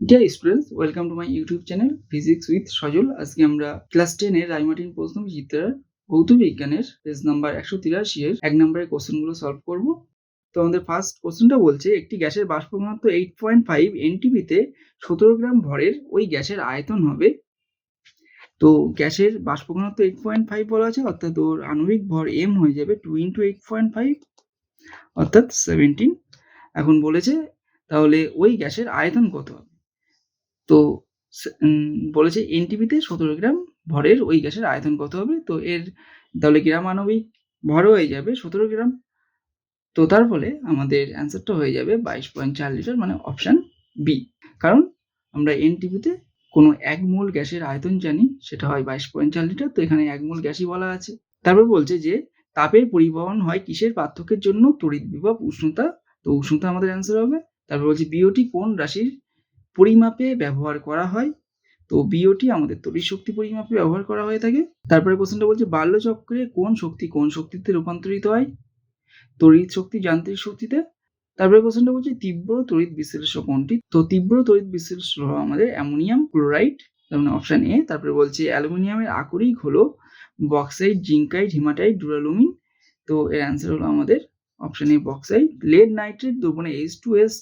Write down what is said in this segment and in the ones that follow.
Deer students, welcome to my YouTube channel physics with Sajal. আজকে আমরা class 10 এর রায়মার্টিন প্রশ্নবিচিত্রার ভৌত বিজ্ঞানের পেজ নাম্বার 183 এর 1 নম্বরের কোশ্চেনগুলো সলভ করব। তো আমাদের ফার্স্ট কোশ্চেনটা বলছে, একটি গ্যাসের বাষ্প ঘনত্ব 8.5 এনটিপিতে 17 গ্রাম ভরের ওই গ্যাসের আয়তন হবে। তো গ্যাসের বাষ্প ঘনত্ব 8.5 বলা আছে, অর্থাৎ ওর আণবিক ভর m হয়ে যাবে 2 × 8.5 অর্থাৎ 17। এখন বলেছে তাহলে ওই গ্যাসের আয়তন কত হবে। তো বলেছে এনটিপিতে 17 গ্রাম ভরের ওই গ্যাসের আয়তন কত হবে। তো এর তাহলে গ্রাম আণবিক ভর হয়ে যাবে 17 গ্রাম। তো তার ফলে আমাদের অ্যান্সারটা হয়ে যাবে 22.4 লিটার, মানে অপশান বি। কারণ আমরা এনটিপিতে কোনো 1 মোল গ্যাসের আয়তন জানি, সেটা হয় 22.4 লিটার। তো এখানে 1 মোল গ্যাসই বলা আছে। তারপর বলছে যে তাপের পরিবহন হয় কিসের পার্থক্যের জন্য? তড়িৎ বিভব, উষ্ণতা। তো উষ্ণতা আমাদের অ্যান্সার হবে। তারপর বলছে বিওটি কোন রাশির পরিমাপে ব্যবহার করা হয়? তো বিওটি আমাদের তড়িৎ শক্তি পরিমাপে ব্যবহার করা হয়ে থাকে। তারপরে কোশ্চেনটা বলছে বাল্যচক্রে কোন শক্তি কোন শক্তিতে রূপান্তরিত হয়? তড়িৎ শক্তি যান্ত্রিক শক্তিতে। তারপরে কোশ্চেনটা বলছে তীব্র তড়িৎ বিশ্লেষ্য কোনটি? তো তীব্র তড়িৎ বিশ্লেষ্য হলো আমাদের অ্যামোনিয়াম ক্লোরাইড, তার মানে অপশন এ। তারপরে বলছে অ্যালুমিনিয়ামের আকরিক হলো বক্সাইট, জিঙ্কাইট, হিমাটাইট, ডুরালুমিন। তো এর অ্যান্সার হলো আমাদের option A bauxite. Lead nitrate দ্রবণে H2S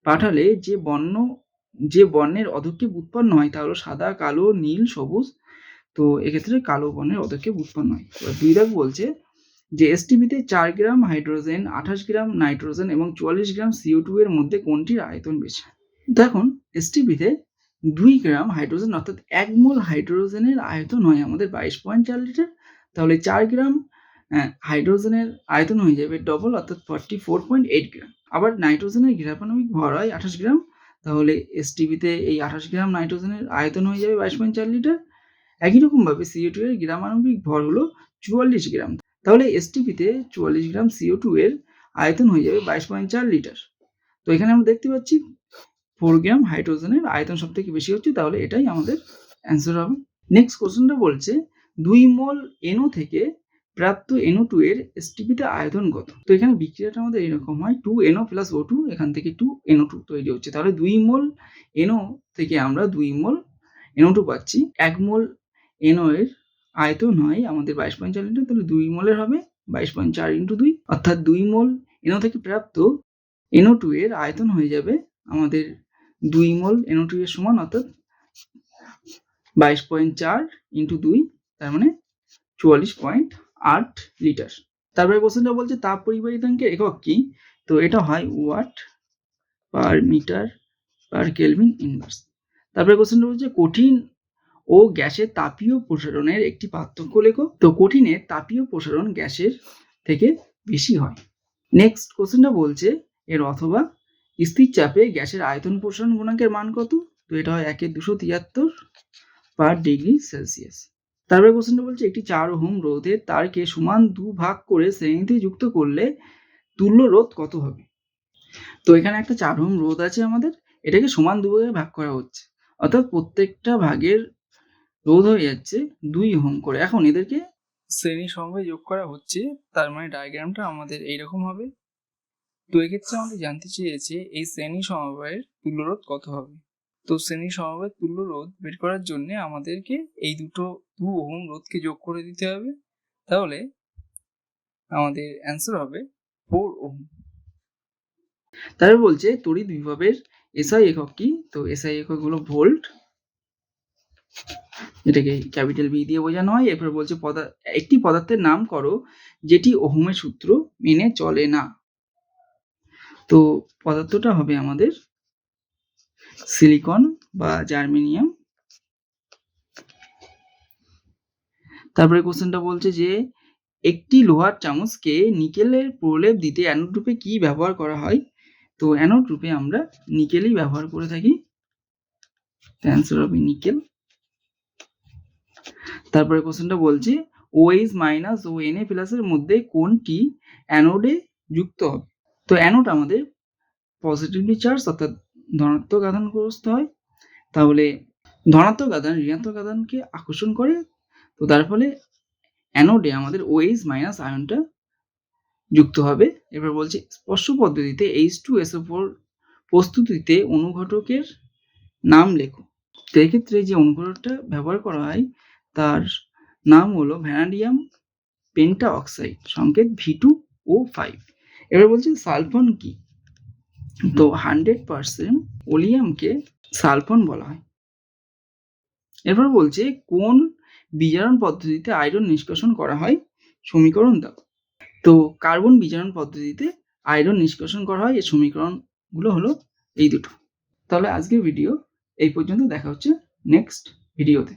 পাঠালে যে বর্ণের অধক্ষেপ উৎপন্ন হয় তা হলো সাদা, কালো, নীল, সবুজ। তো এক্ষেত্রে কালো বর্ণের অধক্ষেপ উৎপন্ন হয়। এবার 2 দাগ বলছে যে এসটিপিতে 4 গ্রাম হাইড্রোজেন, 28 গ্রাম নাইট্রোজেন এবং 44 গ্রাম CO2 এর মধ্যে কোনটির আয়তন বেশি? দেখুন, এসটিপিতে 2 গ্রাম হাইড্রোজেন অর্থাৎ 1 মোল হাইড্রোজেনের আয়তন হয় আমাদের 22.4 লিটার। তাহলে 4 গ্রাম হাইড্রোজেনের আয়তন হয়ে যাবে ডবল, অর্থাৎ 44.8 গ্রাম। আবার নাইট্রোজেনের গ্রাপাণবিক ভর হয় 28 গ্রাম। তাহলে এসটিপিতে এই 28 গ্রাম নাইট্রোজেনের আয়তন হয়ে যাবে 22.4 লিটার। একই রকমভাবে CO2 এর গ্রামাণবিক ভর হলো 44 গ্রাম। তাহলে এসটিপিতে 44 গ্রাম CO2 এর আয়তন হয়ে যাবে 22.4 লিটার। তো এখানে আমরা দেখতে পাচ্ছি 4 গ্রাম হাইড্রোজেনের আয়তন সব থেকে বেশি হচ্ছে, তাহলে এটাই আমাদের অ্যান্সার হবে। নেক্সট কোশ্চেনটা বলছে 2 মোল NO থেকে প্রাপ্ত NO2 এর এসটিপিতে আয়তন কত? তো এখানে বিক্রিয়াটা আমাদের এরকম হয় 2NO + O2, এখান থেকে 2NO2 তৈরি হচ্ছে। তাহলে 2 মোল NO থেকে আমরা 2 মোল NO2 পাচ্ছি। 1 মোল NO এর আয়তন হয় আমাদের 22.4 লিটার। তাহলে 2 মোলের হবে 22.4 × 2, অর্থাৎ 2 মোল NO থেকে প্রাপ্ত NO2 এর আয়তন হয়ে যাবে আমাদের 2 মোল NO2 এর সমান, অর্থাৎ 22.4 × 2, তার মানে 44.8 লিটার। তারপরে কোশ্চেনটা বলছে তাপ পরিবাহিতাঙ্কের একক কি? তো এটা হয় watt per metre per kelvin inverse. তারপরে কোশ্চেনটা বলছে কঠিন ও গ্যাসের তাপীয় প্রসারণের একটি পার্থক্য লেখো। তো কঠিনের তাপীয় প্রসারণ গ্যাসের থেকে বেশি হয়। নেক্সট কোশ্চেনটা বলছে এর অথবা স্থির চাপে গ্যাসের আয়তন প্রসারণ গুণাঙ্কের মান কত? তো এটা হয় 1/273 পার ডিগ্রি সেলসিয়াস। তারপরে কোশ্চেনটা বলছে একটি 4 ওহম রোধের তারকে সমান 2 ভাগ করে শ্রেণীতে যুক্ত করলে তুল্য রোধ কত হবে? তো এখানে একটা 4 ওহম রোধ আছে আমাদের, এটাকে সমান 2 ভাগে ভাগ করা হচ্ছে, অর্থাৎ প্রত্যেকটা ভাগের রোধ হয়ে যাচ্ছে 2 ওহম করে। এখন এদেরকে শ্রেণী সমবায়ে যোগ করা হচ্ছে, তার মানে ডায়াগ্রামটা আমাদের এইরকম হবে। তো এক্ষেত্রে আমাদের জানতে চেয়েছে এই শ্রেণী সমবায়ের তুল্যরোধ কত হবে। তো শ্রেণী সমবায়ের তুল্যরোধ বের করার জন্য আমাদেরকে এই 2 ওহম রোধকে যোগ করে দিতে হবে। তাহলে আমাদের অ্যান্সার হবে 4 ওহম। তারপর বলছে তড়িৎ বিভবের এসআই একক কি? তো এসআই একক হলো ভোল্ট, এটাকে ক্যাপিটাল বি দিয়ে বোঝানো হয়। এরপর বলছে একটি পদার্থের নাম করো যেটি ওহমের সূত্র মেনে চলে না। তো পদার্থটা হবে আমাদের সিলিকন বা জার্মেনিয়াম। তারপরে কোশ্চেনটা বলছে যে একটি লোহার চামচকে নিকেলের প্রলেপ দিতে অ্যানোড রূপে কি ব্যবহার করা হয়? তো অ্যানোড রূপে আমরা নিকেলই ব্যবহার করে থাকি, অ্যান্সার হবে নিকেল। তারপরে কোশ্চেনটা বলছে OH- ও Na+ এর মধ্যে কোনটি অ্যানোডে যুক্ত হবে? তো অ্যানোড আমাদের পজিটিভলি চার্জ, অর্থাৎ ধনাত্মক আধানগ্রস্ত হয়। তাহলে ধনাত্মক আধান ঋণাত্মক আধানকে আকর্ষণ করে, তো তার ফলে অ্যানোডে আমাদের OH- আয়নটা যুক্ত হবে। এবার বলছে স্পর্শ পদ্ধতিতে H2SO4 প্রস্তুতিতে অনুঘটকের নাম লেখো। তো এক্ষেত্রে যে অনুঘটকটা ব্যবহার করা হয় তার নাম হলো ভ্যানাডিয়াম পেন্টা অক্সাইড, সংকেত V2O5। এবার বলছে সালফন কি? তো 100% ওলিয়ামকে সালফন বলা হয়। এরপর বলছে কোন বিজারণ পদ্ধতিতে আয়রন নিষ্কাশন করা হয়? সমীকরণ দাও। তো কার্বন বিজারণ পদ্ধতিতে আয়রন নিষ্কাশন করা হয়। এর সমীকরণগুলো হলো এই দুটো। তাহলে আজকের ভিডিও এই পর্যন্ত, দেখা হচ্ছে নেক্সট ভিডিওতে।